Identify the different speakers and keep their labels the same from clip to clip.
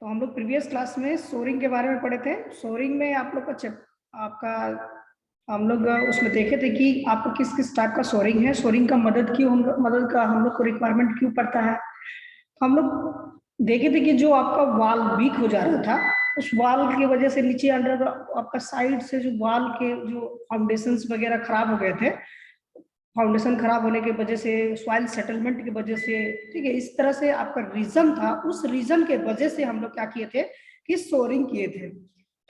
Speaker 1: तो हम लोग प्रीवियस क्लास में सोरिंग के बारे में पढ़े थे। सोरिंग में आप लोग का आपका हम लोग उसमें देखे थे कि आपको किस किस टाइप का सोरिंग है, सोरिंग का मदद का हम लोग को रिक्वायरमेंट क्यों पड़ता है। हम लोग देखे थे कि जो आपका वाल वीक हो जा रहा था, उस वाल की वजह से नीचे अंडर आपका साइड से जो वाल के जो फाउंडेशंस वगैरह खराब हो गए थे, फाउंडेशन खराब होने की वजह से, सॉइल सेटलमेंट की वजह से, ठीक है, इस तरह से आपका रीजन था। उस रीजन के वजह से हम लोग क्या किए थे कि सोरिंग किए थे।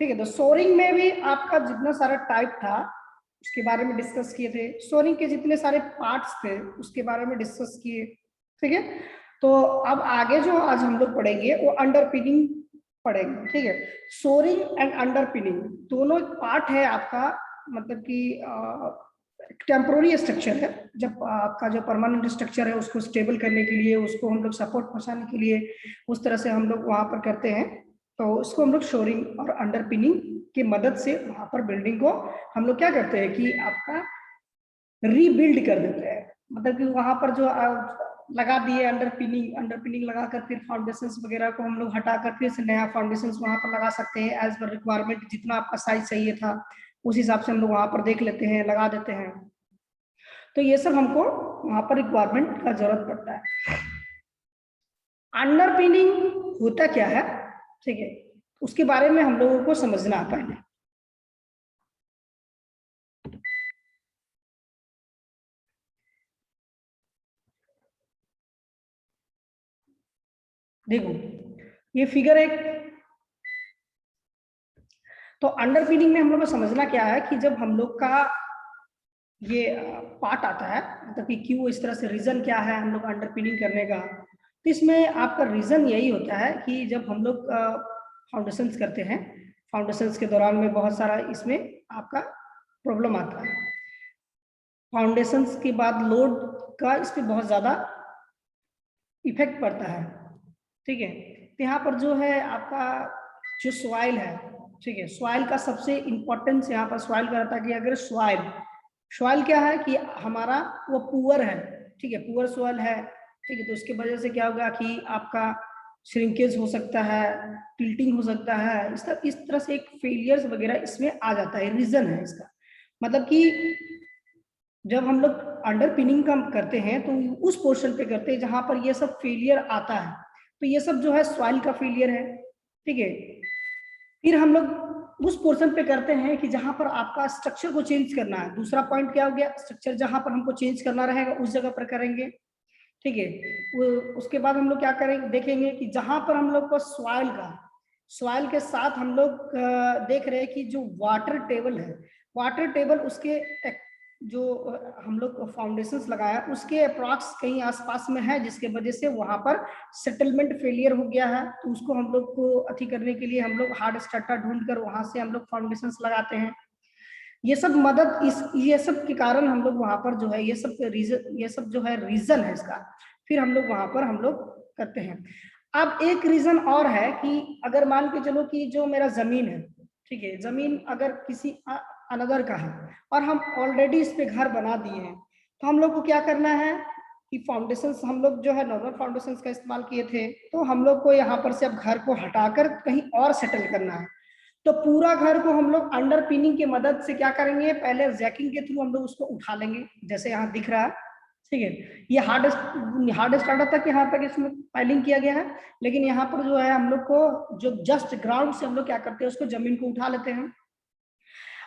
Speaker 1: ठीक है, तो सोरिंग में भी आपका जितना सारा टाइप था उसके बारे में डिस्कस किए थे। सोरिंग के जितने सारे पार्ट्स थे उसके बारे में डिस्कस किए। ठीक है, तो अब आगे जो आज हम लोग पढ़ेंगे वो अंडरपिनिंग पढ़ेंगे। ठीक है, सोरिंग एंड अंडरपिनिंग दोनों पार्ट है आपका, मतलब कि टेम्पोररी स्ट्रक्चर है। जब आपका जो परमानेंट स्ट्रक्चर है उसको स्टेबल करने के लिए, उसको हम लोग सपोर्ट पहुंचाने के लिए उस तरह से हम लोग वहां पर करते हैं। तो उसको हम लोग शोरिंग और अंडरपिनिंग की मदद से वहां पर बिल्डिंग को हम लोग क्या करते हैं कि आपका रीबिल्ड कर देते हैं। मतलब कि वहां पर जो लगा दिए अंडरपिनिंग लगाकर फिर फाउंडेशंस वगैरह को हम लोग हटाकर फिर से नया फाउंडेशंस वहां पर लगा सकते हैं एज पर रिक्वायरमेंट। जितना आपका साइज चाहिए था उस हिसाब से हम लोग वहां पर देख लेते हैं, लगा देते हैं। तो ये सब हमको वहां पर रिक्वायरमेंट का जरूरत पड़ता है। अंडरपिनिंग होता क्या है, ठीक है, उसके बारे में हम लोगों को समझना है पहले। देखो ये फिगर एक, तो अंडरपिनिंग में हम लोग को समझना क्या है कि जब हम लोग का ये पार्ट आता है, मतलब कि क्यों इस तरह से, रीजन क्या है हम लोग अंडरपिनिंग करने का। तो इसमें आपका रीजन यही होता है कि जब हम लोग फाउंडेशंस करते हैं, फाउंडेशंस के दौरान में बहुत सारा इसमें आपका प्रॉब्लम आता है। फाउंडेशंस के बाद लोड का इस पर बहुत ज्यादा इफेक्ट पड़ता है। ठीक है, तो यहाँ पर जो है आपका जो सॉइल है, ठीक है, सॉइल का सबसे इंपॉर्टेंस यहाँ पर सॉइल का रहता है कि अगर सॉइल, सॉइल क्या है कि हमारा वो पुअर है, ठीक है, पुअर सॉइल है, ठीक है, तो उसके वजह से क्या होगा कि आपका श्रिंकेज हो सकता है, टिल्टिंग हो सकता है, इस तरह से एक फेलियर्स वगैरह इसमें आ जाता है। रीजन है इसका, मतलब कि जब हम लोग अंडर पिनिंग का करते हैं तो उस पोर्शन पे करते हैं जहां पर ये सब फेलियर आता है। तो ये सब जो है सॉइल का फेलियर है। ठीक है, फिर हम लोग उस पोर्शन पे करते हैं कि जहां पर आपका स्ट्रक्चर को चेंज करना है। दूसरा पॉइंट क्या हो गया, स्ट्रक्चर जहां पर हमको चेंज करना रहेगा उस जगह पर करेंगे। ठीक है, उसके बाद हम लोग क्या करेंगे, देखेंगे कि जहां पर हम लोग को सॉइल के साथ हम लोग देख रहे हैं कि जो वाटर टेबल है, वाटर टेबल उसके जो हम लोग फाउंडेशंस लगाया उसके अप्रॉक्स कहीं आसपास में है, जिसके वजह से वहां पर सेटलमेंट फेलियर हो गया है। तो उसको हम लोग को अति करने के लिए हम लोग हार्ड स्ट्रक्चर ढूंढकर वहां से हम लोग फाउंडेशंस लगाते हैं। ये सब मदद इस ये सब के कारण हम लोग वहां पर जो है ये सब रीजन, ये सब जो है रीजन है इसका, फिर हम लोग वहां पर हम लोग करते हैं। अब एक रीजन और है कि अगर मान के चलो कि जो मेरा जमीन है, ठीक है, जमीन अगर किसी अनदर का है और हम ऑलरेडी इस पे घर बना दिए हैं, तो हम लोग को क्या करना है कि फाउंडेशंस हम लोग जो है नॉर्मल फाउंडेशंस का इस्तेमाल किए थे, तो हम लोग को यहाँ पर से अब घर को हटाकर कहीं और सेटल करना है। तो पूरा घर को हम लोग अंडर पिनिंग की मदद से क्या करेंगे, पहले जैकिंग के थ्रू हम लोग उसको उठा लेंगे, जैसे यहाँ दिख रहा है। ठीक है, ये हार्ड स्टार्टर तक यहाँ तक इसमें पाइलिंग किया गया है, लेकिन यहाँ पर जो है हम लोग को जो जस्ट ग्राउंड से हम लोग क्या करते हैं उसको जमीन को उठा लेते हैं।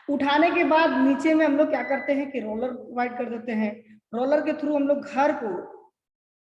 Speaker 1: उठाने के बाद नीचे में हम लोग क्या करते हैं कि रोलर प्रोवाइड कर देते हैं। रोलर के थ्रू हम लोग घर को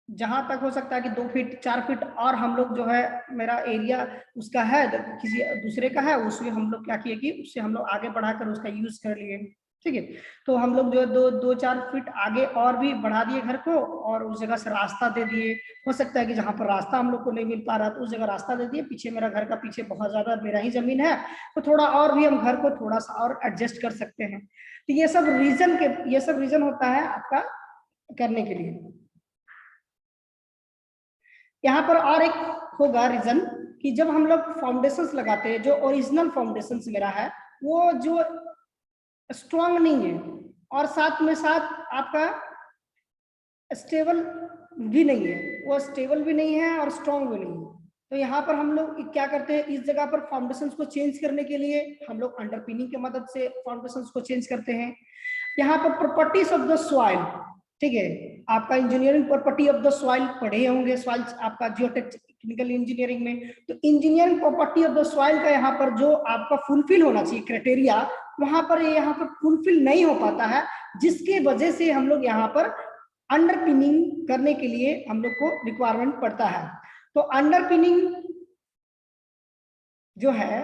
Speaker 1: जहां तक हो सकता है कि 2 फीट 4 फीट और हम लोग जो है मेरा एरिया उसका है किसी दूसरे का है, उसमें हम लोग क्या किए कि उससे हम लोग आगे बढ़ाकर उसका यूज कर लिए। ठीक है, तो हम लोग जो है 2-4 फीट आगे और भी बढ़ा दिए घर को, और उस जगह से रास्ता दे दिए। हो सकता है कि जहां पर रास्ता हम लोग को नहीं मिल पा रहा तो उस जगह रास्ता दे दिए। पीछे मेरा घर का पीछे बहुत ज्यादा मेरा ही जमीन है, तो थोड़ा और भी हम घर को थोड़ा सा और एडजस्ट कर सकते हैं। तो ये सब रीजन होता है आपका करने के लिए। यहाँ पर और एक होगा रीजन कि जब हम लोग फाउंडेशंस लगाते हैं, जो ओरिजिनल फाउंडेशंस मेरा है वो जो स्ट्रांग नहीं है और साथ में साथ आपका स्टेबल भी नहीं है, वो स्टेबल भी नहीं है और स्ट्रांग भी नहीं है। तो यहाँ पर हम लोग क्या करते हैं, इस जगह पर फाउंडेशंस को चेंज करने के लिए हम लोग अंडरपिनिंग की मदद से फाउंडेशंस को चेंज करते हैं। यहाँ पर प्रॉपर्टीज ऑफ द सॉइल, ठीक है, आपका engineering property of the soil पढ़े होंगे, सॉइल आपका जियोटेक्निकल इंजीनियरिंग में। तो engineering property of the soil का यहाँ पर जो आपका फुलफिल होना चाहिए क्राइटेरिया, वहां पर यहाँ पर फुलफिल नहीं हो पाता है, जिसके वजह से हम लोग यहाँ पर अंडरपिनिंग करने के लिए हम लोग को रिक्वायरमेंट पड़ता है। तो अंडरपिनिंग जो है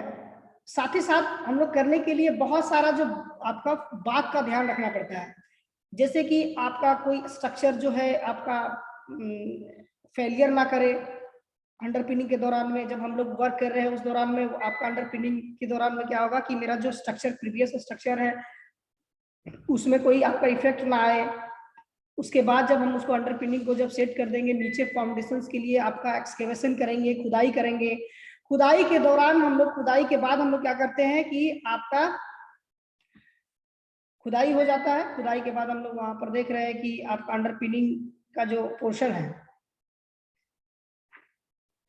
Speaker 1: साथ ही साथ हम लोग करने के लिए बहुत सारा जो आपका बात का ध्यान रखना पड़ता है, जैसे कि आपका कोई स्ट्रक्चर जो है आपका फेलियर ना करे अंडरपिनिंग के दौरान में। जब हम लोग वर्क कर रहे हैं उस दौरान में आपका अंडरपिनिंग के दौरान में क्या होगा कि मेरा जो स्ट्रक्चर प्रीवियस स्ट्रक्चर है उसमें कोई आपका इफेक्ट ना आए। उसके बाद जब हम उसको अंडरपिनिंग को जब सेट कर देंगे, नीचे फाउंडेशंस के लिए आपका एक्सकेवेशन करेंगे, खुदाई करेंगे। खुदाई के दौरान हम लोग, खुदाई के बाद हम लोग क्या करते हैं कि आपका खुदाई हो जाता है, खुदाई के बाद हम लोग वहां पर देख रहे हैं कि आपका अंडरपिनिंग का जो पोर्शन है,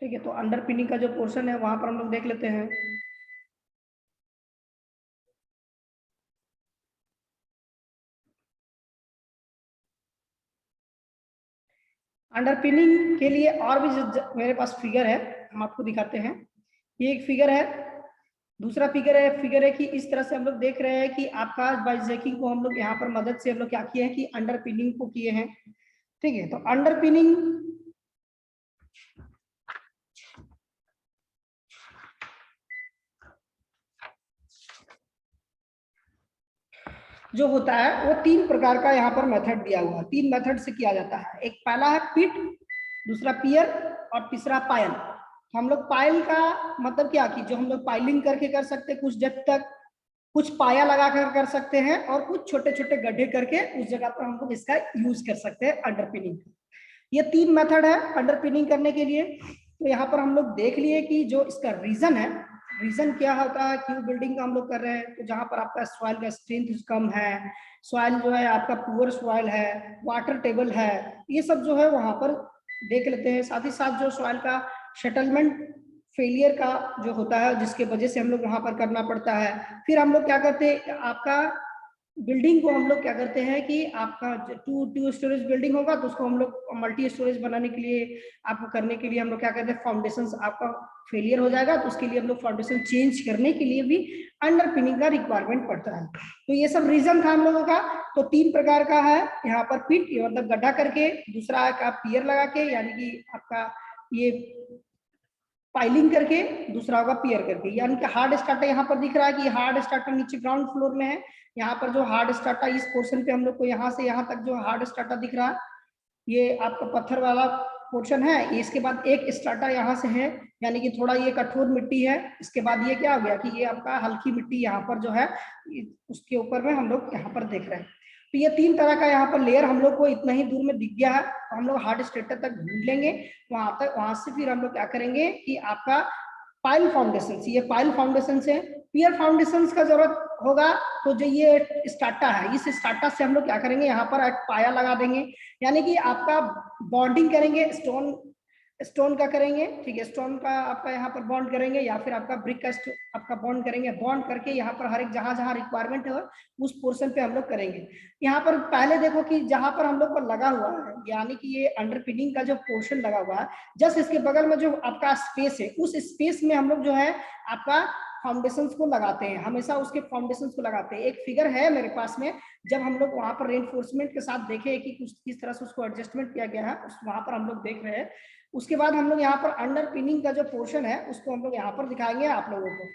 Speaker 1: ठीक है, तो अंडरपिनिंग का जो पोर्शन है वहां पर हम लोग देख लेते हैं। अंडरपिनिंग के लिए और भी मेरे पास फिगर है, हम आपको दिखाते हैं। ये एक फिगर है, दूसरा फिगर है कि इस तरह से हम लोग देख रहे हैं कि आपका बाय जैकिंग को हम लोग यहाँ पर मदद से हम लोग क्या किए हैं कि अंडरपिनिंग को किए हैं, ठीक है। तो अंडरपिनिंग जो होता है वो 3 प्रकार का यहाँ पर मेथड दिया हुआ है, 3 मेथड से किया जाता है। एक पहला है पिट, दूसरा पियर और तीसरा पायल। हम लोग पायल का मतलब क्या कि जो हम लोग पाइलिंग करके कर सकते हैं कुछ डेप्थ तक, कुछ पाया लगा कर सकते हैं, और कुछ छोटे छोटे गड्ढे करके उस जगह पर हम लोग इसका यूज कर सकते हैं अंडरपिनिंग। ये 3 मेथड है अंडरपिनिंग करने के लिए। तो यहाँ पर हम लोग देख लिए कि जो इसका रीजन है, रीजन क्या होता है, क्यों बिल्डिंग का हम लोग कर रहे हैं। तो जहां पर आपका सॉइल का स्ट्रेंथ कम है, सॉइल जो है आपका पुअर सॉइल है, वाटर टेबल है, ये सब जो है वहां पर देख लेते हैं। साथ ही साथ जो सॉइल का सेटलमेंट फेलियर का जो होता है, जिसके वजह से हम लोग वहां पर करना पड़ता है। फिर हम लोग क्या करते हैं, आपका बिल्डिंग को हम लोग क्या करते हैं कि आपका टू स्टोरेज बिल्डिंग होगा तो उसको हम लोग मल्टी स्टोरेज बनाने के लिए, आपको करने के लिए हम लोग क्या करते हैं, फाउंडेशन आपका फेलियर हो जाएगा तो उसके लिए हम लोग फाउंडेशन चेंज करने के लिए भी अंडरपिनिंग का रिक्वायरमेंट पड़ता है। तो ये सब रीजन था हम लोगों का। तो 3 प्रकार का है यहाँ पर, पिट मतलब गड्ढा करके, दूसरा है आप पियर लगा के यानी कि आपका ये पाइलिंग करके, दूसरा होगा पियर करके। यानी कि हार्ड स्टार्टर यहाँ पर दिख रहा है कि हार्ड स्टार्टर नीचे ग्राउंड फ्लोर में है। यहाँ पर जो हार्ड स्टार्टर इस पोर्शन पे हम लोग को यहाँ से यहाँ तक जो हार्ड स्टार्टर दिख रहा है, ये आपका पत्थर वाला पोर्शन है। इसके बाद एक स्टार्टर यहाँ से है, यानी कि थोड़ा ये कठोर मिट्टी है। इसके बाद ये क्या हो गया कि ये आपका हल्की मिट्टी यहाँ पर जो है उसके ऊपर में हम लोग यहाँ पर देख रहे हैं। तो ये 3 तरह का यहाँ पर लेयर हम लोग को इतना ही दूर में दिख गया है। तो हम लोग हार्ड स्ट्रेटर तक ढूंढ लेंगे वहां तक, वहां से फिर हम लोग क्या करेंगे कि आपका पाइल फाउंडेशन, ये पाइल फाउंडेशन से पियर फाउंडेशन का जरूरत होगा। तो जो ये स्टार्टा है, इस स्टार्टा से हम लोग क्या करेंगे, यहाँ पर एक पाया लगा देंगे, यानी कि आपका बॉन्डिंग करेंगे, स्टोन का करेंगे, ठीक है, स्टोन का आपका यहाँ पर बॉन्ड करेंगे, या फिर आपका ब्रिक का आपका बॉन्ड करेंगे। बॉन्ड करके यहाँ पर हर एक जहां जहां रिक्वायरमेंट है उस पोर्शन पे हम लोग करेंगे। यहाँ पर पहले देखो कि जहां पर हम लोग को लगा हुआ है, यानी कि ये अंडरपिनिंग का जो पोर्शन लगा हुआ है, जस्ट इसके बगल में जो आपका स्पेस है, उस स्पेस में हम लोग जो है आपका फाउंडेशंस को लगाते हैं, हमेशा उसके फाउंडेशंस को लगाते हैं। एक फिगर है मेरे पास में, जब हम लोग वहां पर रेनफोर्समेंट के साथ देखे कि किस तरह से उसको एडजस्टमेंट किया गया है, वहां पर हम लोग देख रहे हैं। उसके बाद हम लोग यहाँ पर अंडरपिनिंग का जो पोर्शन है उसको हम लोग यहाँ पर दिखाएंगे आप लोगों को।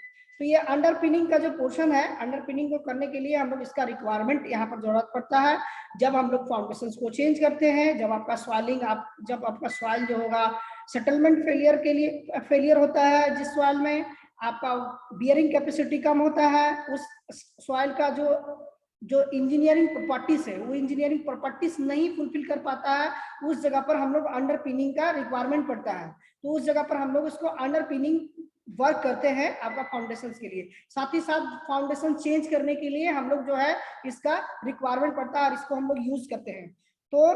Speaker 1: तो ये अंडरपिनिंग का जो पोर्शन है, अंडरपिनिंग को करने के लिए हम लोग इसका रिक्वायरमेंट यहाँ पर जरूरत पड़ता है जब हम लोग फाउंडेशन को चेंज करते हैं, जब आपका सॉइलिंग जब आपका सॉइल जो होगा सेटलमेंट फेलियर के लिए फेलियर होता है, जिस सॉइल में आपका बियरिंग कैपेसिटी कम होता है, उस सॉइल का जो इंजीनियरिंग प्रॉपर्टीज है वो इंजीनियरिंग प्रॉपर्टीज नहीं फुलफिल कर पाता है, उस जगह पर हम लोग अंडरपिनिंग का रिक्वायरमेंट पड़ता है। तो उस जगह पर हम लोग इसको अंडरपिनिंग वर्क करते हैं आपका फाउंडेशन के लिए। साथ ही साथ फाउंडेशन चेंज करने के लिए हम लोग जो है इसका रिक्वायरमेंट पड़ता है और इसको हम लोग यूज करते हैं। तो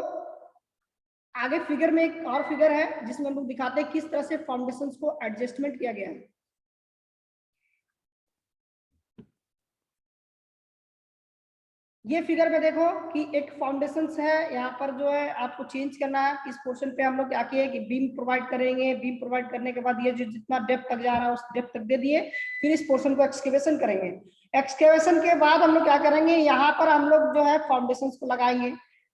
Speaker 1: आगे फिगर में एक और फिगर है जिसमें हम लोग दिखाते हैं किस तरह से फाउंडेशंस को एडजस्टमेंट किया गया है। ये फिगर में देखो कि एक फाउंडेशंस है, यहाँ पर जो है आपको चेंज करना है। इस पोर्शन पे हम लोग क्या किए कि बीम प्रोवाइड करेंगे, बीम प्रोवाइड करने के बाद ये जो जितना डेप्थ तक जा रहा है उस डेप्थ तक दे दिए, फिर इस पोर्शन को एक्सकेवेशन करेंगे। एक्सकेवेशन के बाद हम लोग क्या करेंगे, यहाँ पर हम लोग जो है फाउंडेशंस को लगाएंगे।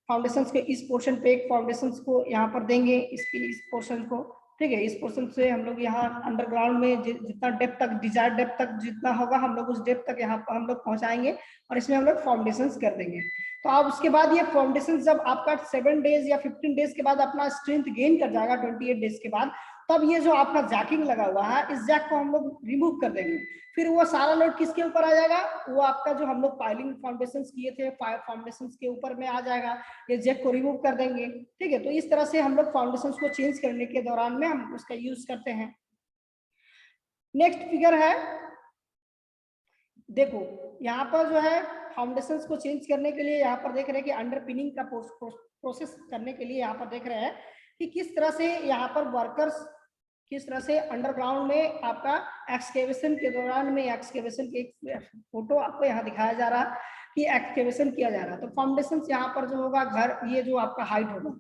Speaker 1: फाउंडेशंस के इस पोर्शन पे एक फाउंडेशंस को यहाँ पर देंगे, इसके इस पोर्शन को, ठीक है। इस पोर्शन से हम लोग यहाँ अंडरग्राउंड में जितना डेप्थ तक, डिजायर डेप्थ तक जितना होगा हम लोग उस डेप्थ तक यहाँ पर हम लोग पहुंचाएंगे और इसमें हम लोग फाउंडेशंस कर देंगे। तो अब उसके बाद ये फाउंडेशन जब आपका 7 डेज या 15 डेज के बाद अपना स्ट्रेंथ गेन कर जाएगा, 28 डेज के बाद, तब ये जो आपका जैकिंग लगा हुआ है इस जैक को हम लोग रिमूव कर देंगे। फिर वो सारा लोड किसके ऊपर आ जाएगा, वो आपका जो हम लोग पाइलिंग फाउंडेशंस किए थे फाउंडेशंस के ऊपर में आ जाएगा। ये जैक को रिमूव कर देंगे, ठीक है। तो इस तरह से हम लोग फाउंडेशंस को चेंज करने के दौरान में हम उसका यूज करते हैं। नेक्स्ट फिगर है, देखो यहाँ पर जो है फाउंडेशंस को चेंज करने के लिए यहाँ पर देख रहे हैं कि अंडरपिनिंग का प्रोसेस करने के लिए यहाँ पर देख रहे हैं कि किस तरह से यहाँ पर वर्कर्स किस तरह से अंडरग्राउंड में आपका एक्सकेवेशन के दौरान में, एक्सकेवेशन के एक फोटो आपको यहाँ दिखाया जा रहा है कि एक्सकेवेशन किया जा रहा है। तो फाउंडेशन यहाँ पर जो होगा घर, ये जो आपका हाइट होगा,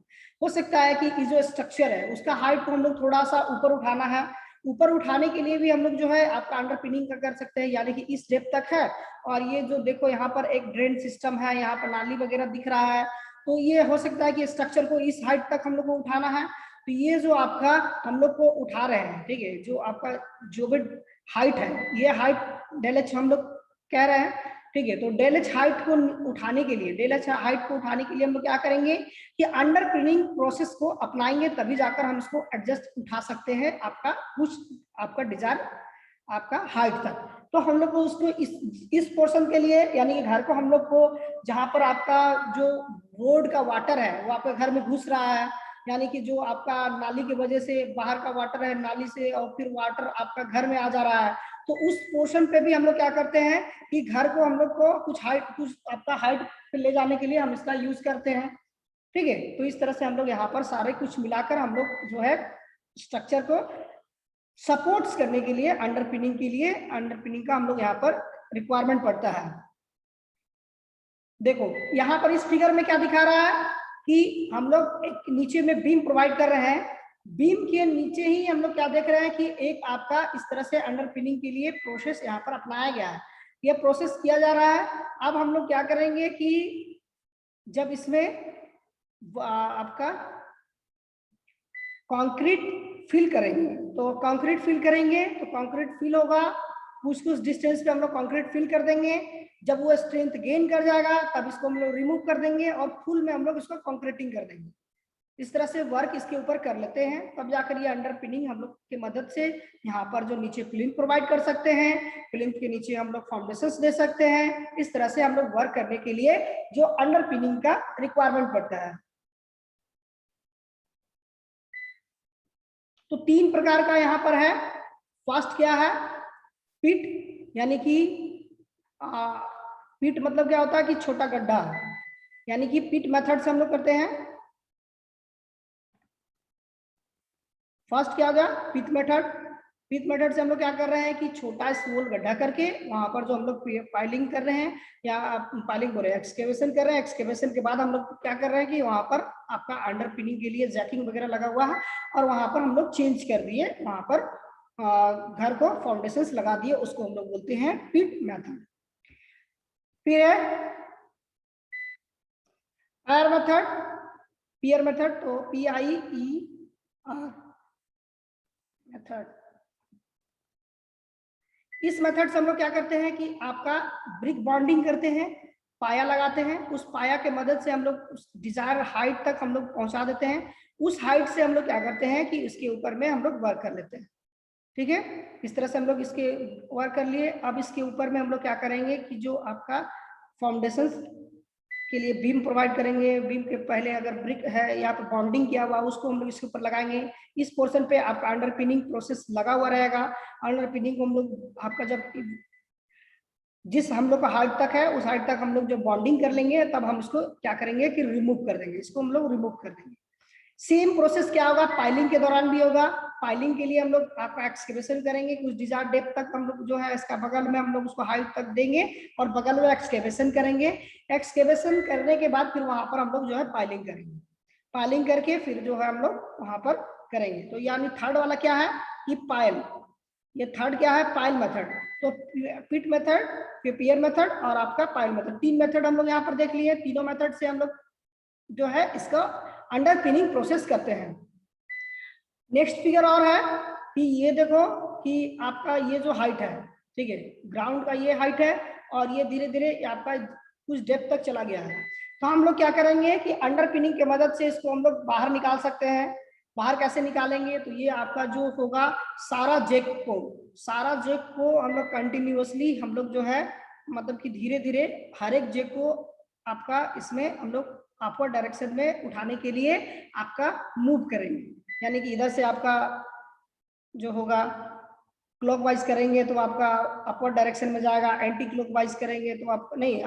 Speaker 1: हो सकता है कि जो स्ट्रक्चर है उसका हाइट को हम लोग थोड़ा सा ऊपर उठाना है। ऊपर उठाने के लिए भी हम लोग जो है आपका अंडरपिनिंग का कर सकते हैं, यानी कि इस डेप्थ तक है और ये जो देखो यहाँ पर एक ड्रेन सिस्टम है, यहाँ पर नाली वगैरह दिख रहा है, तो ये हो सकता है कि स्ट्रक्चर को इस हाइट तक हम लोग को उठाना है। तो ये जो आपका हम लोग को उठा रहे हैं, ठीक है, जो आपका जो भी हाइट है, ये हाइट डेल एच हम लोग कह रहे हैं, ठीक है। तो डेल एच हाइट को उठाने के लिए, डेल एच हाइट को उठाने के लिए हम लोग क्या करेंगे कि अंडरपिनिंग प्रोसेस को अपनाएंगे, तभी जाकर हम इसको एडजस्ट उठा सकते हैं आपका कुछ आपका डिजायर आपका हाइट तक। तो हम लोग को उसको इस पोर्शन के लिए, यानी घर को हम लोग को जहां पर आपका जो रोड का वाटर है वो आपके घर में घुस रहा है, यानी कि जो आपका नाली की वजह से बाहर का वाटर है नाली से और फिर वाटर आपका घर में आ जा रहा है, तो उस पोर्शन पे भी हम लोग क्या करते हैं कि घर को हम लोग को कुछ हाइट, कुछ आपका हाइट पे ले जाने के लिए हम इसका यूज करते हैं, ठीक है। तो इस तरह से हम लोग यहाँ पर सारे कुछ मिलाकर हम लोग जो है स्ट्रक्चर को सपोर्ट्स करने के लिए, अंडरपिनिंग के लिए, अंडरपिनिंग का हम लोग यहाँ पर रिक्वायरमेंट पड़ता है। देखो यहाँ पर इस फिगर में क्या दिखा रहा है कि हम लोग एक नीचे में बीम प्रोवाइड कर रहे हैं, बीम के नीचे ही हम लोग क्या देख रहे हैं कि एक आपका इस तरह से अंडरपिनिंग के लिए प्रोसेस यहाँ पर अपनाया गया है, ये प्रोसेस किया जा रहा है। अब हम लोग क्या करेंगे कि जब इसमें आपका कंक्रीट फिल करेंगे, तो कंक्रीट फिल करेंगे तो कंक्रीट फिल होगा, कुछ कुछ डिस्टेंस पे हम लोग कंक्रीट फिल कर देंगे। जब वो स्ट्रेंथ गेन कर जाएगा तब इसको हम लोग रिमूव कर देंगे और फुल में हम लोग इसको कंक्रीटिंग कर देंगे। इस तरह से वर्क इसके ऊपर कर लेते हैं, तब जाकर ये अंडरपिनिंग हम लोग की मदद से यहाँ पर जो नीचे प्लिंथ प्रोवाइड कर सकते हैं, प्लिंथ के नीचे हम लोग फाउंडेशंस दे सकते हैं। इस तरह से हम लोग वर्क करने के लिए जो अंडरपिनिंग का रिक्वायरमेंट पड़ता है। तो 3 प्रकार का यहाँ पर है। फर्स्ट क्या है, पिट, यानी कि पिट मतलब क्या होता है कि छोटा गड्ढा, यानी कि पिट मेथड से हम लोग करते हैं। फर्स्ट क्या हो गया, पिट मेथड। पिट मेथड से हम लोग क्या कर रहे हैं कि छोटा स्मॉल गड्ढा करके वहां पर जो हम लोग पाइलिंग कर रहे हैं या पाइलिंग बोल रहे हैं, एक्सकेवेशन कर रहे हैं। एक्सकेवेशन के बाद हम लोग क्या कर रहे हैं कि वहां पर आपका अंडरपिनिंग के लिए जैकिंग वगैरह लगा हुआ है और वहां पर हम लोग चेंज कर दिए, वहां पर घर को फाउंडेशंस लगा दिए, उसको हम लोग बोलते हैं पिट मेथड। फिर है पायर मेथड, पियर मेथड, तो PIER मेथड। इस मेथड से हम लोग क्या करते हैं कि आपका ब्रिक बॉन्डिंग करते हैं, पाया लगाते हैं, उस पाया के मदद से हम लोग उस डिजायर हाइट तक हम लोग पहुंचा देते हैं। उस हाइट से हम लोग क्या करते हैं कि इसके ऊपर में हम लोग वर्क कर लेते हैं, ठीक है। इस तरह से हम लोग इसके वर्क कर लिए। अब इसके ऊपर में हम लोग क्या करेंगे कि जो आपका फाउंडेशन के लिए बीम प्रोवाइड करेंगे, बीम के पहले अगर ब्रिक है या तो बॉन्डिंग किया हुआ उसको हम लोग इसके ऊपर लगाएंगे। इस पोर्शन पे आपका अंडरपिनिंग प्रोसेस लगा हुआ रहेगा। अंडरपिनिंग को हम लोग आपका जब जिस हम लोग का हाइट तक है उस हाइट तक हम लोग जब बॉन्डिंग कर लेंगे तब हम इसको क्या करेंगे कि रिमूव कर देंगे, इसको हम लोग रिमूव कर देंगे। सेम प्रोसेस क्या होगा पाइलिंग के दौरान भी होगा। पाइलिंग के लिए हम लोग आपका एक्सकेवेशन करेंगे, कुछ डिजायर्ड डेप्थ तक हम लोग जो है इसका बगल में हम लोग उसको हाइट तक देंगे और बगल में एक्सकेवेशन करेंगे। एक्सकेवेशन करने के बाद फिर वहां पर हम लोग जो है पाइलिंग करेंगे। पाइलिंग करके फिर जो है हम लोग वहां पर करेंगे। तो यानी थर्ड वाला क्या है कि पाइल, ये थर्ड क्या है पाइल मेथड। तो पिट मेथड, फिर पियर मेथड और आपका पाइल मेथड, तीन मेथड हम लोग यहाँ पर देख लिए। तीनों मेथड से हम लोग जो है इसका अंडर पिनिंग प्रोसेस करते हैं। नेक्स्ट फिगर और है कि ये देखो कि आपका ये जो हाइट है, ठीक है, ग्राउंड का ये हाइट है और ये धीरे धीरे आपका कुछ डेप्थ तक चला गया है। तो हम लोग क्या करेंगे कि अंडर पिनिंग की मदद से इसको हम लोग बाहर निकाल सकते हैं। बाहर कैसे निकालेंगे, तो ये आपका जो होगा सारा जेक को हम लोग कंटिन्यूअसली हम लोग जो है मतलब कि धीरे धीरे हर एक जेक को आपका इसमें हम लोग अपवर्ड डायरेक्शन में उठाने के लिए आपका मूव करेंगे। यानी कि इधर से आपका जो होगा क्लॉकवाइज करेंगे तो आपका अपवर्ड डायरेक्शन में जाएगा, एंटी क्लॉकवाइज करेंगे तो आप नहीं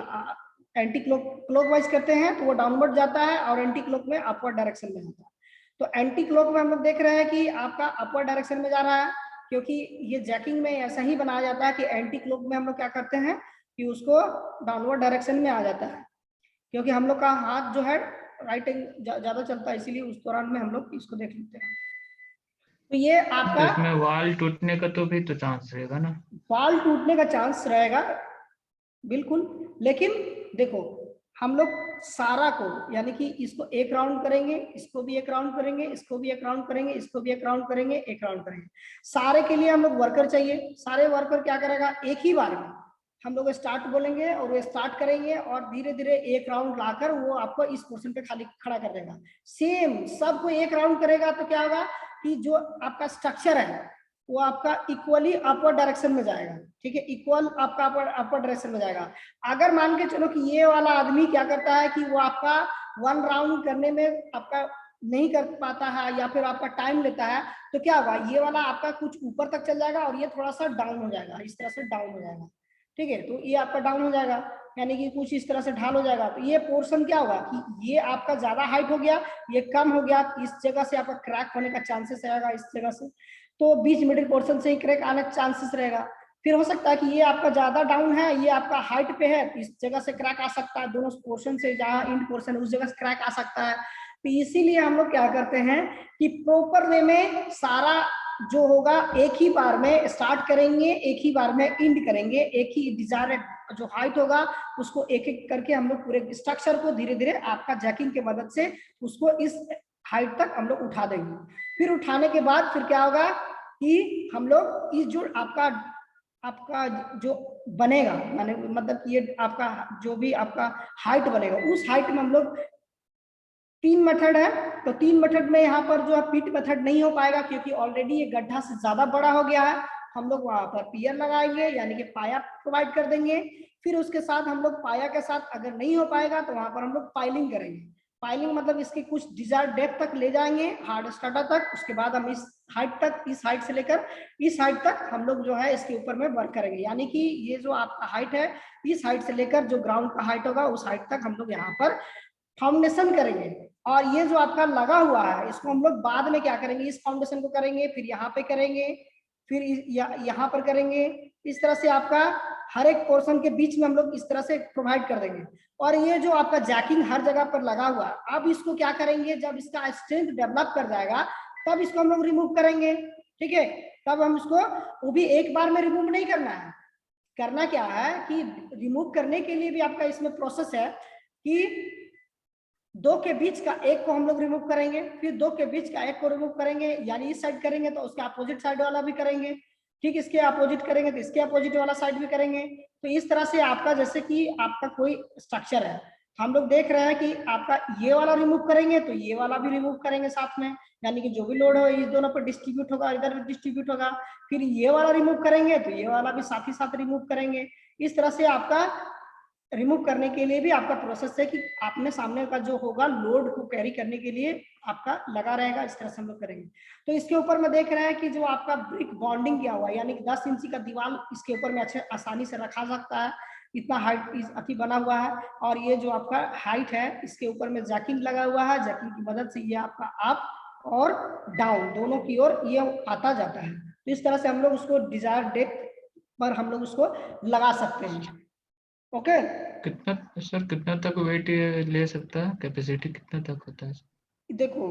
Speaker 1: एंटी क्लॉकवाइज करते हैं तो वो डाउनवर्ड जाता है और एंटी क्लॉक में अपवर्ड डायरेक्शन में जाता है। तो एंटी क्लॉक में हम लोग देख रहे हैं कि आपका अपवर्ड डायरेक्शन में जा रहा है, क्योंकि ये जैकिंग में ऐसा ही बनाया जाता है कि एंटी क्लॉक में हम लोग क्या करते हैं कि उसको डाउनवर्ड डायरेक्शन में आ जाता है, क्योंकि हम लोग का हाथ जो है राइट ज्यादा चलता है, इसीलिए उस दौरान में हम लोग इसको देख लेते हैं। तो ये आपका
Speaker 2: तो इसमें वाल टूटने का तो भी तो चांस रहेगा ना?
Speaker 1: वाल टूटने का चांस रहेगा बिल्कुल, लेकिन देखो हम लोग सारा को यानी कि इसको एक राउंड करेंगे, इसको भी एक राउंड करेंगे, इसको भी एक राउंड करेंगे, इसको भी एक राउंड करेंगे, एक राउंड करेंगे। सारे के लिए हम लोग वर्कर चाहिए। सारे वर्कर क्या करेगा एक ही बार में हम लोग स्टार्ट बोलेंगे और वो स्टार्ट करेंगे और धीरे धीरे एक राउंड लाकर वो आपको इस पोर्शन पे खाली खड़ा कर देगा। सेम सबको एक राउंड करेगा तो क्या होगा कि जो आपका स्ट्रक्चर है वो आपका इक्वली अपवर्ड डायरेक्शन में जाएगा। ठीक है, इक्वल आपका अपवर्ड डायरेक्शन में जाएगा। अगर मान के चलो कि ये वाला आदमी क्या करता है कि वो आपका वन राउंड करने में आपका नहीं कर पाता है या फिर आपका टाइम लेता है, तो क्या होगा ये वाला आपका कुछ ऊपर तक चल जाएगा और ये थोड़ा सा डाउन हो जाएगा, इस तरह से डाउन हो जाएगा। ठीक है, तो ये आपका डाउन हो जाएगा यानी कि कुछ इस तरह से ढाल हो जाएगा। तो ये पोर्शन क्या होगा कि ये आपका ज्यादा हाइट हो गया, ये कम हो गया, इस जगह से आपका क्रैक होने का चांसेस रहेगा, इस जगह से तो बीच मिडिल पोर्शन से ही क्रैक आने का चांसेस रहेगा। फिर हो सकता है कि ये आपका ज्यादा डाउन है, ये आपका हाइट पे है, तो इस जगह से क्रैक आ सकता है, दोनों पोर्शन से जहाँ इंड पोर्शन है उस जगह से क्रैक आ सकता है। तो इसीलिए हम लोग क्या करते हैं कि प्रॉपर वे में सारा जो होगा एक ही बार में स्टार्ट करेंगे, एक ही बार में इंड करेंगे, एक ही डिजायर्ड जो हाइट होगा उसको एक एक करके हम लोग पूरे स्ट्रक्चर को धीरे धीरे आपका जैकिंग के मदद से उसको इस हाइट तक हम लोग उठा देंगे। फिर उठाने के बाद फिर क्या होगा कि हम लोग इस जो आपका जो बनेगा माने मतलब ये आपका जो भी आपका हाइट बनेगा उस हाइट में हम लोग तीन मेथड है। तो तीन मेथड में यहाँ पर जो है पिट मेथड नहीं हो पाएगा क्योंकि ऑलरेडी ये गड्ढा से ज्यादा बड़ा हो गया है। हम लोग वहां पर पियर लगाएंगे यानी कि पाया प्रोवाइड कर देंगे। फिर उसके साथ हम लोग पाया के साथ अगर नहीं हो पाएगा तो वहां पर हम लोग पाइलिंग करेंगे। पाइलिंग मतलब इसके कुछ डिजायर्ड डेप्थ तक ले जाएंगे, हार्ड स्टार्टर तक। उसके बाद हम इस हाइट तक, इस हाइट से लेकर इस हाइट तक हम लोग जो है इसके ऊपर में वर्क करेंगे। यानी कि ये जो आपका हाइट है इस हाइट से लेकर जो ग्राउंड का हाइट होगा उस हाइट तक हम लोग यहाँ पर फाउंडेशन करेंगे। और ये जो आपका लगा हुआ है इसको हम लोग बाद में क्या करेंगे, इस फाउंडेशन को करेंगे, फिर यहाँ पे करेंगे, फिर यहाँ पर करेंगे। इस तरह से आपका हर एक पोर्शन के बीच में हम लोग इस तरह से प्रोवाइड कर देंगे। और ये जो आपका जैकिंग हर जगह पर लगा हुआ है, अब इसको क्या करेंगे, जब इसका स्ट्रेंथ डेवलप कर जाएगा तब इसको हम लोग रिमूव करेंगे। ठीक है, तब हम इसको, वो भी एक बार में रिमूव नहीं करना है। करना क्या है कि रिमूव करने के लिए भी आपका इसमें प्रोसेस है कि दो के बीच का एक को हम लोग रिमूव करेंगे, फिर दो के बीच का एक को रिमूव करेंगे, यानी इस साइड करेंगे तो उसके अपोजिट साइड वाला भी करेंगे। ठीक, इसके अपोजिट करेंगे तो इसके अपोजिट वाला साइड भी करेंगे। तो इस तरह से आपका जैसे कि आपका कोई स्ट्रक्चर है, हम लोग देख रहे हैं कि आपका ये वाला रिमूव करेंगे तो ये वाला भी रिमूव करेंगे साथ में, यानी कि जो भी लोड हो इस दोनों पर डिस्ट्रीब्यूट होगा, इधर भी डिस्ट्रीब्यूट होगा। फिर ये वाला रिमूव करेंगे तो ये वाला भी साथ ही साथ रिमूव करेंगे। इस तरह से आपका रिमूव करने के लिए भी आपका प्रोसेस है कि आपने सामने का जो होगा लोड को कैरी करने के लिए आपका लगा रहेगा। इस तरह से हम लोग करेंगे। तो इसके ऊपर में देख रहे हैं कि जो आपका ब्रिक बॉन्डिंग किया हुआ है, यानी कि 10 इंची का दीवार इसके ऊपर में अच्छे आसानी से रखा सकता है। इतना हाइट इस अति बना हुआ है, और ये जो आपका हाइट है इसके ऊपर में जैकिंग लगा हुआ है। जैकिंग की मदद से ये आपका अप और डाउन दोनों की ओर ये आता जाता है। तो इस तरह से हम लोग उसको डिजायर डेप्थ पर हम लोग उसको लगा सकते हैं। ओके,
Speaker 2: कितना सर, कितना तक वेट ये ले सकता है? कैपेसिटी कितना तक होता है?
Speaker 1: देखो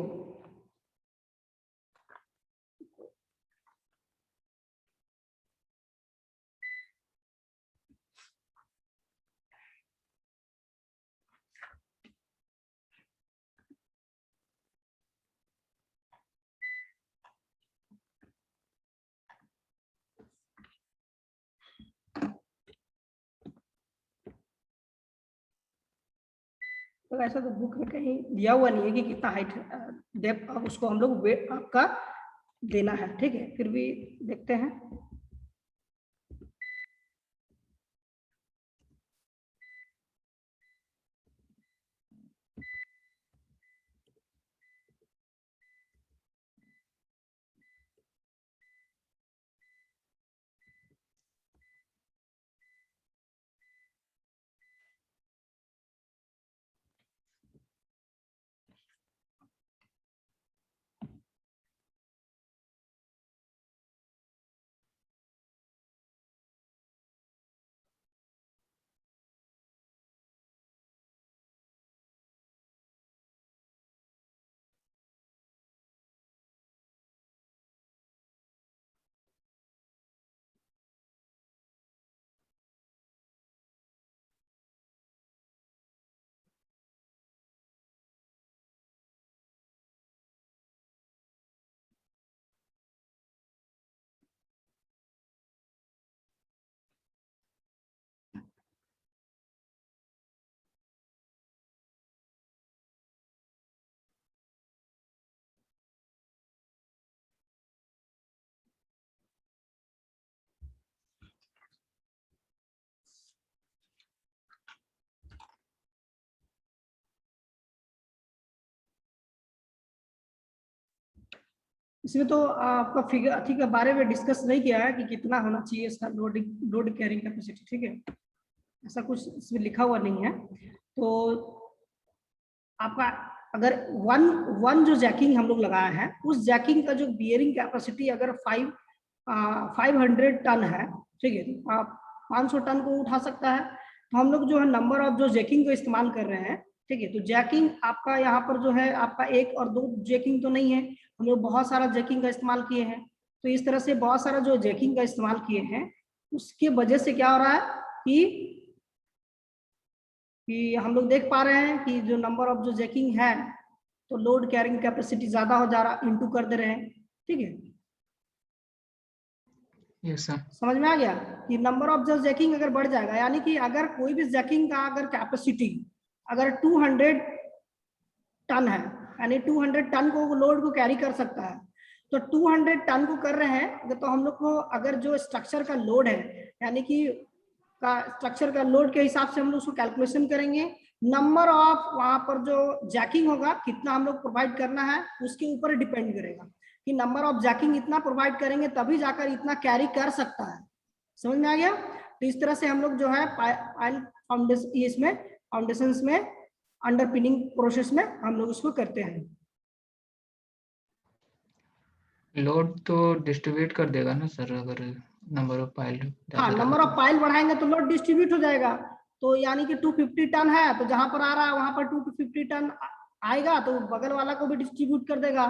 Speaker 1: तो ऐसा तो बुक में कहीं दिया हुआ नहीं है कि कितना हाइट डेप्थ अब उसको हम लोग वेट आपका देना है। ठीक है, फिर भी देखते हैं। इसमें तो आपका फिगर अथी के बारे में डिस्कस नहीं किया है कि कितना होना चाहिए इसका लोड कैरिंग कैपेसिटी। ठीक है, ऐसा कुछ इसमें लिखा हुआ नहीं है। तो आपका अगर वन वन जो जैकिंग हम लोग लगाया है उस जैकिंग का जो बियरिंग कैपेसिटी अगर 500 टन है, ठीक है, तो आप 500 टन को उठा सकता है। तो हम लोग जो है नंबर ऑफ जो जैकिंग को इस्तेमाल कर रहे हैं, ठीक है, तो जैकिंग आपका यहाँ पर जो है आपका एक और दो जैकिंग तो नहीं है, हम लोग बहुत सारा जैकिंग का इस्तेमाल किए हैं। तो इस तरह से बहुत सारा जो जैकिंग का इस्तेमाल किए हैं उसके वजह से क्या हो रहा है कि हम लोग देख पा रहे हैं कि जो नंबर ऑफ जो जैकिंग है तो लोड कैरिंग कैपेसिटी ज्यादा हो जा रहा, इंटू कर दे रहे हैं। ठीक है,
Speaker 2: यस सर।
Speaker 1: समझ में आ गया कि नंबर ऑफ जो जैकिंग अगर बढ़ जाएगा, यानी कि अगर कोई भी जैकिंग का अगर कैपेसिटी अगर 200 टन है, यानी 200 टन को लोड को कैरी कर सकता है, तो 200 टन को कर रहे हैं तो हम लोग को अगर जो स्ट्रक्चर का लोड है, यानी कि का स्ट्रक्चर का लोड के हिसाब से हम लोग उसको कैलकुलेशन करेंगे। नंबर ऑफ वहां पर जो जैकिंग होगा कितना हम लोग प्रोवाइड करना है उसके ऊपर डिपेंड करेगा कि नंबर ऑफ जैकिंग इतना प्रोवाइड करेंगे तभी जाकर इतना कैरी कर सकता है। समझ में आ गया? तो इस तरह से हम लोग जो है पाइल फाउंडेशन इसमें फाउंडेशन में अंडरपिनिंग प्रोसेस में हम लोग उसको करते हैं।
Speaker 2: लोड तो डिस्ट्रीब्यूट कर देगा ना सर, अगर नंबर ऑफ पाइल
Speaker 1: हाँ,
Speaker 2: ज्यादा
Speaker 1: नंबर
Speaker 2: रहेगा
Speaker 1: ऑफ पाइल बढ़ाएंगे तो लोड डिस्ट्रीब्यूट हो जाएगा। तो यानी कि 250 टन है तो जहां पर आ रहा है वहां पर 250 टन आएगा तो बगल वाला को भी डिस्ट्रीब्यूट कर देगा,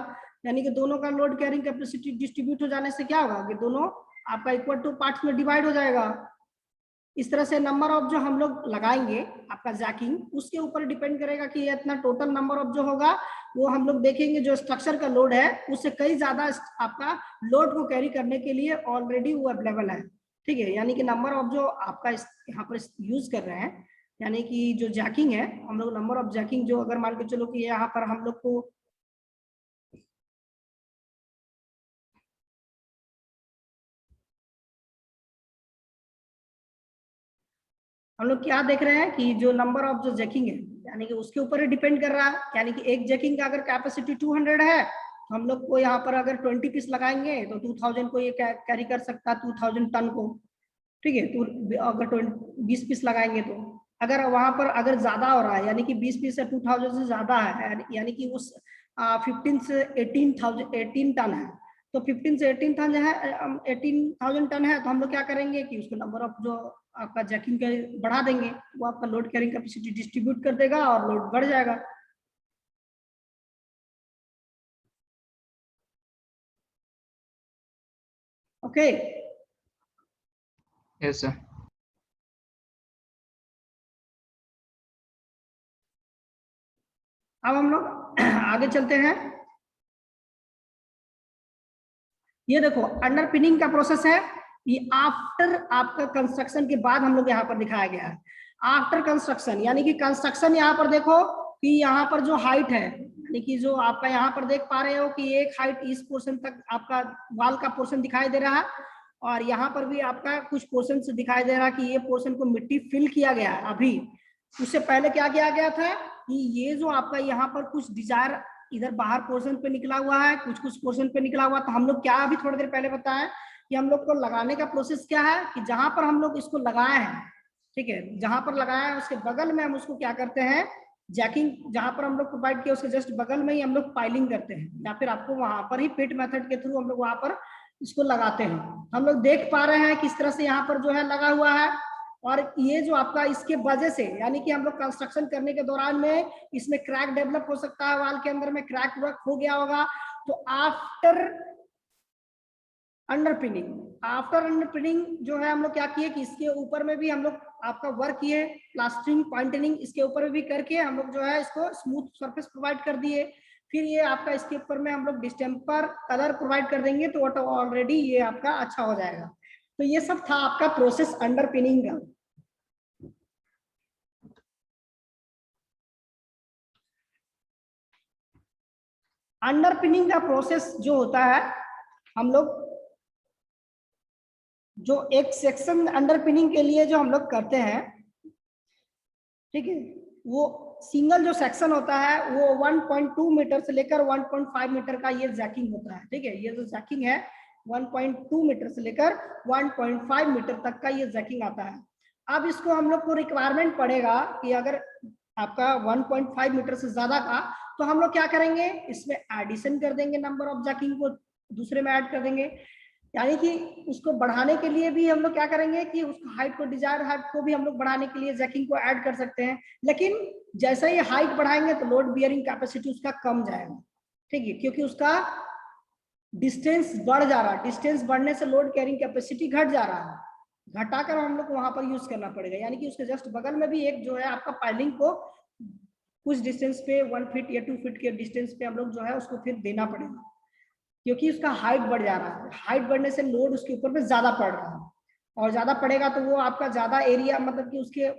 Speaker 1: यानी कि दोनों का लोड कैरिंग कैपेसिटी डिस्ट्रीब्यूट हो जाने से क्या होगा कि दोनों आपका इक्वल टू पार्ट्स में डिवाइड हो जाएगा। इस तरह से नंबर ऑफ जो हम लोग लगाएंगे आपका जैकिंग उसके ऊपर डिपेंड करेगा कि ये इतना टोटल नंबर ऑफ जो होगा वो हम लोग देखेंगे जो स्ट्रक्चर का लोड है उससे कई ज्यादा आपका लोड को कैरी करने के लिए ऑलरेडी वो अवेलेबल है। ठीक है, यानी कि नंबर ऑफ जो आपका यहाँ पर यूज कर रहे हैं, यानी कि जो जैकिंग है हम लोग नंबर ऑफ जैकिंग जो अगर मान के चलो कि यहाँ पर हम लोग को हम लोग क्या देख रहे हैं कि जो नंबर ऑफ जो जैकिंग है यानी कि उसके ऊपर ही डिपेंड कर रहा है, यानी कि एक जैकिंग का अगर कैपेसिटी 200 है तो हम लोग को यहाँ पर अगर 20 पीस लगाएंगे तो 2000 को ये कैरी कर सकता है, 2000 टन को। ठीक है। तो अगर 20 पीस लगाएंगे तो अगर वहां पर अगर ज्यादा हो रहा है, यानी कि 20 पीस से 2000 से ज्यादा है, यानी कि उस 15 से 18,000 18 टन है, तो 15 से 18 टन है, 18,000 टन है, तो हम लोग क्या करेंगे कि उसको नंबर ऑफ जो आपका जैकिंग का बढ़ा देंगे, वो आपका लोड कैरिंग कैपेसिटी डिस्ट्रीब्यूट कर देगा और लोड बढ़ जाएगा। ओके।
Speaker 2: Yes sir.
Speaker 1: अब हम लोग आगे चलते हैं। ये देखो अंडर पिनिंग का प्रोसेस है, ये आफ्टर आपका कंस्ट्रक्शन के बाद हम लोग यहाँ पर दिखाया गया है। आफ्टर कंस्ट्रक्शन यानी कि कंस्ट्रक्शन यहाँ पर देखो कि यहाँ पर जो हाइट है, यानी कि जो आपका यहाँ पर देख पा रहे हो कि एक हाइट इस पोर्शन तक आपका वाल का पोर्शन दिखाई दे रहा है, और यहाँ पर भी आपका कुछ पोर्शन से दिखाई दे रहा है कि ये पोर्शन को मिट्टी फिल किया गया है। अभी उससे पहले क्या किया गया था कि ये जो आपका यहाँ पर कुछ डिजायर इधर बाहर पोर्शन पे निकला हुआ है, कुछ कुछ पोर्शन पे निकला हुआ, तो हम लोग क्या अभी थोड़ी देर पहले बताया कि हम लोग को लगाने का प्रोसेस क्या है कि जहां पर हम लोग इसको लगाए हैं, ठीक है, जहां पर लगाया है उसके बगल में हम उसको क्या करते हैं, जैकिंग जहां पर हम लोग प्रोवाइड किया उसके जस्ट बगल में ही हम लोग पाइलिंग करते हैं, या फिर आपको वहां पर ही पिट मेथड के थ्रू हम लोग वहां पर इसको लगाते हैं। हम लोग देख पा रहे हैं किस तरह से यहाँ पर जो है लगा हुआ है, और ये जो आपका इसके वजह से यानी कि हम लोग कंस्ट्रक्शन करने के दौरान में इसमें क्रैक डेवलप हो सकता है, वाल के अंदर में क्रैक वर्क हो गया होगा। तो आफ्टर अंडरपिनिंग जो है हम लोग क्या किए कि इसके ऊपर में भी हम लोग आपका वर्क किए, प्लास्टरिंग पॉइंटनिंग इसके ऊपर भी करके हम लोग जो है इसको स्मूथ सरफेस प्रोवाइड कर दिए। फिर ये आपका इसके ऊपर में हम लोग डिस्टेम्पर कलर प्रोवाइड कर देंगे, तो ऑलरेडी ये आपका अच्छा हो जाएगा। तो ये सब था आपका प्रोसेस अंडरपिनिंग का। अंडरपिनिंग का प्रोसेस जो होता है, हम लोग जो एक सेक्शन अंडरपिनिंग के लिए जो हम लोग करते हैं, ठीक है, वो सिंगल जो सेक्शन होता है वो 1.2 मीटर से लेकर 1.5 मीटर का ये जैकिंग होता है। ठीक है, ये जो जैकिंग है 1.2 मीटर से लेकर 1.5 मीटर तक का ये जैकिंग आता है। अब इसको हम लोग को रिक्वायरमेंट पड़ेगा कि अगर आपका 1.5 मीटर से ज्यादा का, तो हम लोग क्या करेंगे, इसमें एडिशन कर देंगे, नंबर ऑफ जैकिंग को दूसरे में ऐड कर देंगे। यानी कि उसको बढ़ाने के लिए भी हम लोग क्या करेंगे कि उसका हाइट को, डिजायर हाइट को भी हम लोग बढ़ाने के लिए जैकिंग को ऐड कर सकते हैं। लेकिन जैसे ही हाइट बढ़ाएंगे तो लोड बियरिंग कैपेसिटी उसका कम जाएगा। ठीक है, क्योंकि उसका डिस्टेंस बढ़ जा रहा है, डिस्टेंस बढ़ने से लोड कैरिंग कैपेसिटी घट जा रहा है, घटाकर हम लोग वहां पर यूज करना पड़ेगा। यानी कि उसके जस्ट बगल में भी एक जो है आपका पाइलिंग को कुछ डिस्टेंस पे 1 फीट या 2 फीट के डिस्टेंस पे हम लोग जो है उसको फिर देना पड़ेगा, क्योंकि उसका हाइट बढ़ जा रहा है। हाइट बढ़ने से लोड उसके ऊपर में ज्यादा पड़ रहा है, और ज्यादा पड़ेगा तो वो आपका ज्यादा एरिया, मतलब कि उसके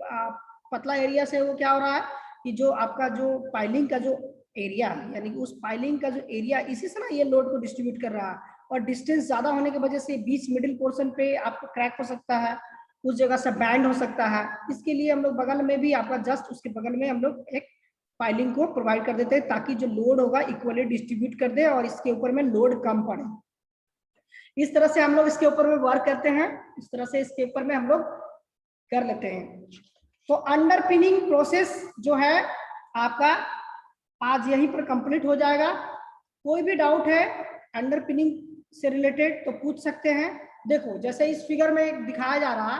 Speaker 1: पतला एरिया से वो क्या हो रहा है कि जो आपका जो पाइलिंग का जो एरिया, यानी कि उस पाइलिंग का जो एरिया इसी से ना ये लोड को डिस्ट्रीब्यूट कर रहा है, और डिस्टेंस ज्यादा होने की वजह से बीच मिडिल पोर्शन पे आपको क्रैक हो सकता है, उस जगह से बैंड हो सकता है। इसके लिए हम लोग बगल में भी आपका जस्ट उसके बगल में हम लोग एक पाइलिंग को प्रोवाइड कर देते हैं, ताकि जो लोड होगा इक्वली डिस्ट्रीब्यूट कर दे और इसके ऊपर में लोड कम पड़े। इस तरह से हम लोग इसके ऊपर में वर्क करते हैं, इस तरह से इसके ऊपर में हम लोग कर लेते हैं। तो अंडरपिनिंग प्रोसेस जो है आपका आज यहीं पर कंप्लीट हो जाएगा। कोई भी डाउट है अंडरपिनिंग से रिलेटेड तो पूछ सकते हैं। देखो जैसे इस फिगर में दिखाया जा रहा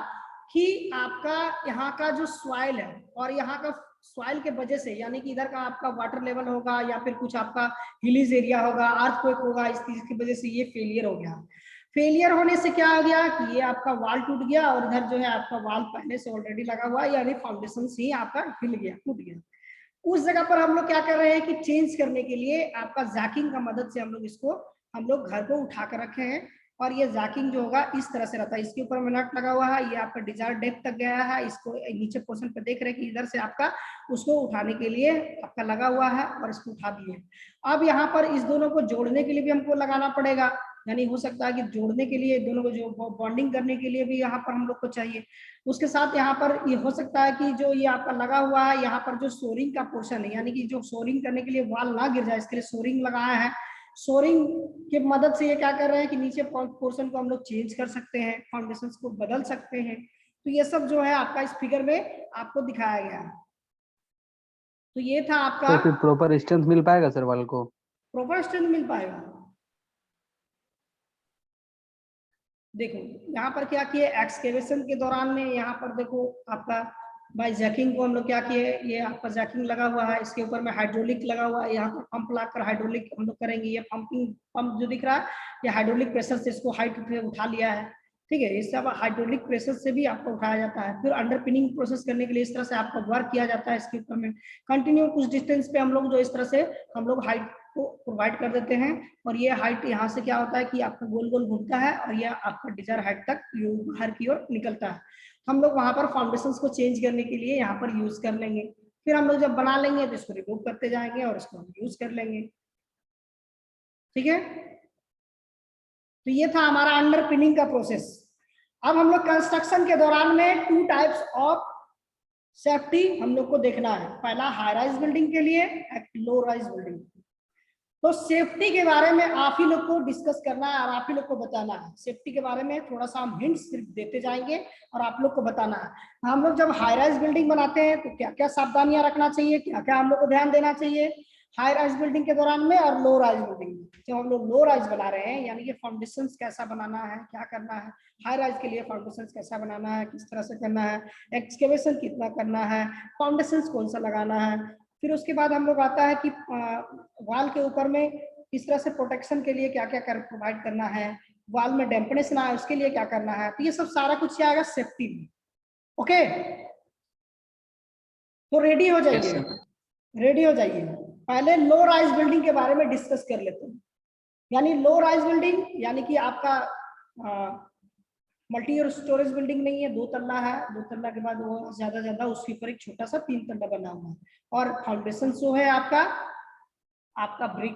Speaker 1: कि आपका यहाँ का जो सॉइल है और यहाँ का सॉइल के वजह से, यानी कि इधर का आपका वाटर लेवल होगा या फिर कुछ आपका हिलीज एरिया होगा, अर्थक्वेक होगा, इस चीज की वजह से ये फेलियर हो गया। फेलियर होने से क्या हो गया कि ये आपका वाल टूट गया, और इधर जो है आपका वाल पहले से ऑलरेडी लगा हुआ है, यानी फाउंडेशन से ही आपका हिल गया, टूट गया। उस जगह पर हम लोग क्या कर रहे हैं कि चेंज करने के लिए आपका जैकिंग का मदद से हम लोग इसको हम लोग घर को उठा कर रखे हैं, और ये जैकिंग जो होगा इस तरह से रहता है। इसके ऊपर में नट लगा हुआ है, ये आपका डिजायर डेप्थ तक गया है, इसको नीचे पोर्शन पे देख रहे हैं कि इधर से आपका उसको उठाने के लिए आपका लगा हुआ है, और इसको उठा दिए। अब यहाँ पर इस दोनों को जोड़ने के लिए भी हमको लगाना पड़ेगा, यानी हो सकता है कि जोड़ने के लिए दोनों को जो बॉन्डिंग करने के लिए भी यहाँ पर हम लोग को चाहिए। उसके साथ यहाँ पर ये हो सकता है कि जो ये आपका लगा हुआ है यहाँ पर जो सोरिंग का पोर्शन है, यानी कि जो सोरिंग करने के लिए वाल ना गिर जाए इसके लिए सोरिंग लगाया है। सोरिंग की मदद से ये क्या कर रहे हैं कि नीचे पोर्शन को हम लोग चेंज कर सकते हैं, फाउंडेशंस को बदल सकते हैं। तो ये सब जो है आपका इस फिगर में आपको दिखाया गया है। तो ये था आपका।
Speaker 3: तो फिर प्रॉपर स्ट्रेंथ मिल पाएगा सर वाल को?
Speaker 1: प्रॉपर स्ट्रेंथ मिल पाएगा। देखो यहाँ पर क्या किए, एक्सकेवेशन के दौरान में यहाँ पर देखो आपका बाय जैकिंग को हम लोग क्या किए, ये आपका जैकिंग लगा हुआ है, इसके ऊपर में हाइड्रोलिक लगा हुआ है, यहाँ पर पंप लाकर हाइड्रोलिक हम लोग करेंगे। ये पंपिंग पंप जो दिख रहा है ये हाइड्रोलिक प्रेशर से इसको हाइट पे उठा लिया है, ठीक है। इस सब हाइड्रोलिक प्रेशर से भी आपको उठाया जाता है। फिर अंडर पिनिंग प्रोसेस करने के लिए इस तरह से आपका वर्क किया जाता है। इसके ऊपर में कंटिन्यू कुछ डिस्टेंस पे हम लोग जो इस तरह से हम लोग हाइट को प्रोवाइड कर देते हैं, और ये हाइट यहाँ से क्या होता है कि आपका गोल गोल घूमता है और ये आपका डिजायर हाइट तक बाहर की ओर निकलता है। हम लोग वहां पर फाउंडेशंस को चेंज करने के लिए यहाँ पर यूज कर लेंगे। फिर हम लोग जब बना लेंगे तो इसको रिमूव करते जाएंगे और इसको हम यूज कर लेंगे, ठीक है। तो ये था हमारा अंडर पिनिंग का प्रोसेस। अब हम लोग कंस्ट्रक्शन के दौरान में 2 टाइप्स ऑफ सेफ्टी हम लोग को देखना है। पहला हाई राइज बिल्डिंग के लिए, लो राइज बिल्डिंग। तो सेफ्टी के बारे में आप ही लोग को डिस्कस करना है और आप ही लोग को बताना है। सेफ्टी के बारे में थोड़ा सा हम हिंट सिर्फ देते जाएंगे और आप लोग को बताना है। हम लोग जब हाई राइज बिल्डिंग बनाते हैं तो क्या क्या सावधानियां रखना चाहिए, क्या क्या हम लोग को ध्यान देना चाहिए हाई राइज बिल्डिंग के दौरान में और लो राइज बिल्डिंग में। जब हम लोग लो राइज बना रहे हैं यानी कि फाउंडेशन कैसा बनाना है, क्या करना है, हाई राइज के लिए फाउंडेशन कैसा बनाना है, किस तरह से करना है, एक्सकेवेशन कितना करना है, फाउंडेशन कौन सा लगाना है। फिर उसके बाद हम लोग आता है कि वाल के ऊपर में इस तरह से प्रोटेक्शन के लिए क्या क्या प्रोवाइड करना है, वाल में डैम्पनेस ना आए उसके लिए क्या करना है। तो ये सब सारा कुछ क्या आएगा सेफ्टी में। ओके, तो रेडी हो जाइए, रेडी हो जाइए। पहले लो राइज बिल्डिंग के बारे में डिस्कस कर लेते हैं। यानी लो राइज बिल्डिंग यानी कि आपका मल्टी और स्टोरेज बिल्डिंग नहीं है, 2 तल्ला है, 2 तल्ला के बाद वो ज्यादा उसके ऊपर एक छोटा सा 3 तल्ला बना हुआ है। और फाउंडेशन जो है आपका ब्रिक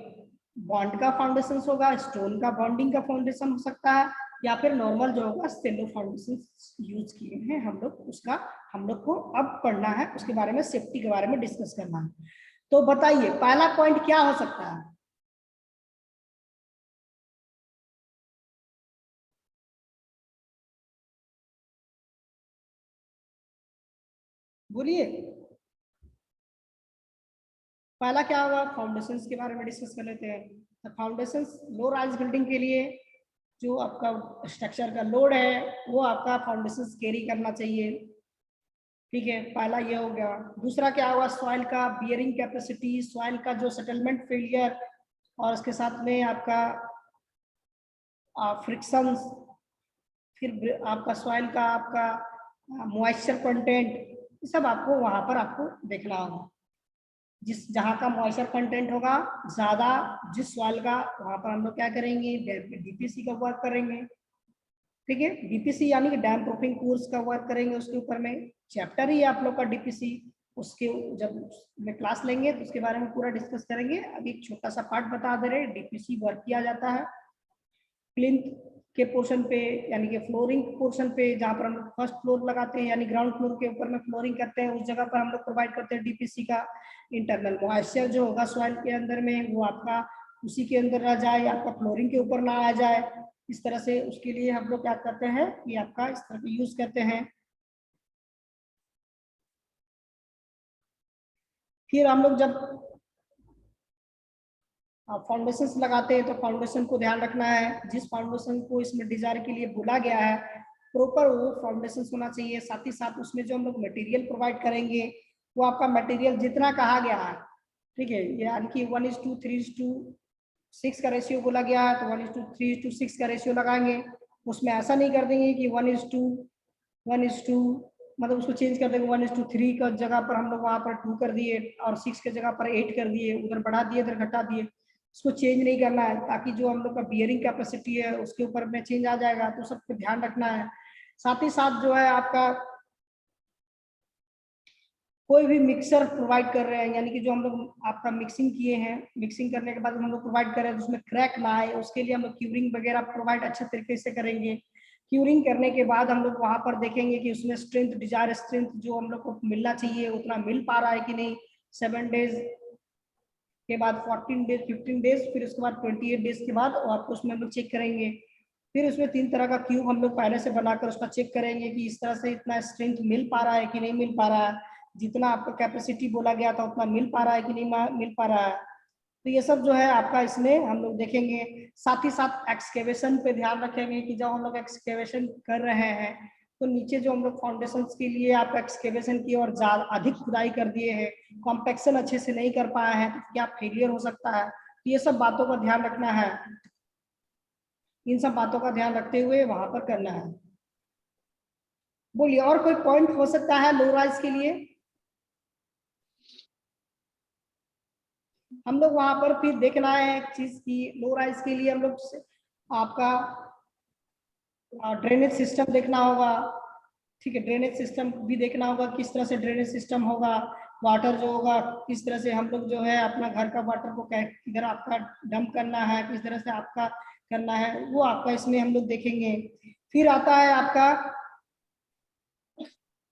Speaker 1: बॉन्ड का फाउंडेशन होगा, स्टोन का बॉन्डिंग का फाउंडेशन हो सकता है, या फिर नॉर्मल जो होगा सेलो फाउंडेशन यूज किए हैं हम लोग। उसका हम लोग को अब पढ़ना है, उसके बारे में सेफ्टी के बारे में डिस्कस करना है। तो बताइए पहला पॉइंट क्या हो सकता है? बोलिए पहला क्या होगा? फाउंडेशंस के बारे में डिस्कस कर लेते हैं। तो फाउंडेशंस लो राइज बिल्डिंग के लिए जो आपका स्ट्रक्चर का लोड है वो आपका फाउंडेशंस कैरी करना चाहिए, ठीक है। पहला ये हो गया। दूसरा क्या होगा? सॉइल का बियरिंग कैपेसिटी, सॉइल का जो सेटलमेंट फेलियर, और उसके साथ में आपका फ्रिक्शन, फिर आपका सॉइल का आपका मॉइस्चर कंटेंट, सब आपको वहां पर आपको देखना होगा। जहाँ का मॉइस्चर कंटेंट होगा ज्यादा जिस सॉइल का, वहां पर हम लोग क्या करेंगे? डीपीसी का वर्क करेंगे, ठीक है। डीपीसी यानी कि डैम प्रूफिंग कोर्स का वर्क करेंगे। उसके ऊपर में चैप्टर ही है आप लोग का डीपीसी, उसके जब में क्लास लेंगे तो उसके बारे में पूरा डिस्कस करेंगे। अभी एक छोटा सा पार्ट बता दे रहे, डीपीसी वर्क किया जाता है प्लिंथ के पोर्शन पे, यानी कि फ्लोरिंग पोर्शन पे, जहाँ पर हम लोग फर्स्ट फ्लोर लगाते हैं यानी ग्राउंड फ्लोर के ऊपर में फ्लोरिंग करते हैं, उस जगह पर हम लोग प्रोवाइड करते हैं डीपीसी का। इंटरनल मॉइस्चर जो होगा सॉइल के अंदर में वो आपका उसी के अंदर रह जाए, आपका फ्लोरिंग के ऊपर ना आ जाए, इस तरह से उसके लिए हम लोग क्या करते हैं कि आपका इस तरह का यूज करते हैं। फिर हम लोग जब फाउंडेशन लगाते हैं तो फाउंडेशन को ध्यान रखना है, जिस फाउंडेशन को इसमें डिजायर के लिए बोला गया है प्रॉपर वो फाउंडेशन होना चाहिए। साथ ही साथ उसमें जो हम लोग मटेरियल प्रोवाइड करेंगे वो आपका मटेरियल जितना कहा गया है, ठीक है, यानी कि 1:3:6 का रेशियो बोला गया है तो 1:3:6 का रेशियो लगाएंगे। उसमें ऐसा नहीं कर देंगे कि 1:1:2 मतलब उसको चेंज कर देंगे, 1:3 का जगह पर हम लोग वहां पर 2 कर दिए और 6 के जगह पर 8 कर दिए, उधर बढ़ा दिए इधर घटा दिए। उसको चेंज नहीं करना है ताकि जो हम लोग का बियरिंग कैपेसिटी है उसके ऊपर में चेंज आ जाएगा, तो सबको ध्यान रखना है। साथ ही साथ जो है आपका कोई भी मिक्सर प्रोवाइड कर रहे हैं, यानी कि जो हम लोग आपका मिक्सिंग किए हैं, मिक्सिंग करने के बाद हम लोग प्रोवाइड कर रहे हैं तो उसमें क्रैक ना आए उसके लिए हम लोग क्यूरिंग वगैरह प्रोवाइड अच्छे तरीके से करेंगे। क्यूरिंग करने के बाद हम लोग वहां पर देखेंगे कि उसमें स्ट्रेंथ, डिजायर स्ट्रेंथ जो हम लोग को मिलना चाहिए उतना मिल पा रहा है कि नहीं। 7 days के बाद 14 डेज 15 डेज, फिर उसके बाद 28 डेज के बाद आपको उसमें हम लोग चेक करेंगे। फिर उसमें 3 तरह का क्यूब हम लोग पहले से बनाकर उसका चेक करेंगे कि इस तरह से इतना स्ट्रेंथ मिल पा रहा है कि नहीं मिल पा रहा है, जितना आपका कैपेसिटी बोला गया था उतना मिल पा रहा है कि नहीं मिल पा रहा है। तो ये सब जो है आपका इसमें हम लोग देखेंगे। साथ ही साथ एक्सकेवेशन पे ध्यान रखेंगे कि जब हम लोग एक्सकेवेशन कर रहे हैं तो नीचे जो हम लोग फाउंडेशन के लिए आप एक्सकेवेशन की और ज्यादा अधिक खुदाई कर दिए हैं, कॉम्पैक्शन अच्छे से नहीं कर पाए हैं, तो क्या फेलियर हो सकता है। तो ये सब बातों का ध्यान रखना है, इन सब बातों का ध्यान रखते हुए वहां पर करना है। बोलिए और कोई पॉइंट हो सकता है लो राइज के लिए। हम लोग वहां पर फिर देखना है एक चीज की, लो राइज के लिए हम लोग आपका ड्रेनेज सिस्टम देखना होगा। ठीक है, ड्रेनेज सिस्टम भी देखना होगा, किस तरह से ड्रेनेज सिस्टम होगा, वाटर जो होगा किस तरह से हम लोग जो है अपना घर का वाटर को किधर आपका डंप करना है, किस तरह से आपका करना है, वो आपका इसमें हम लोग देखेंगे। फिर आता है आपका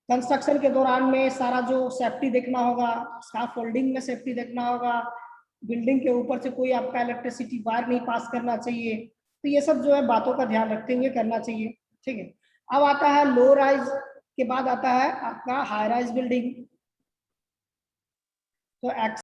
Speaker 1: कंस्ट्रक्शन के दौरान में सारा जो सेफ्टी देखना होगा, स्काफोल्डिंग में सेफ्टी देखना होगा, बिल्डिंग के ऊपर से कोई आपका इलेक्ट्रिसिटी वायर नहीं पास करना चाहिए। तो ये सब जो है बातों का ध्यान रखते हुए करना चाहिए। ठीक है, अब आता है लो राइज के बाद आता है आपका हाई राइज बिल्डिंग। तो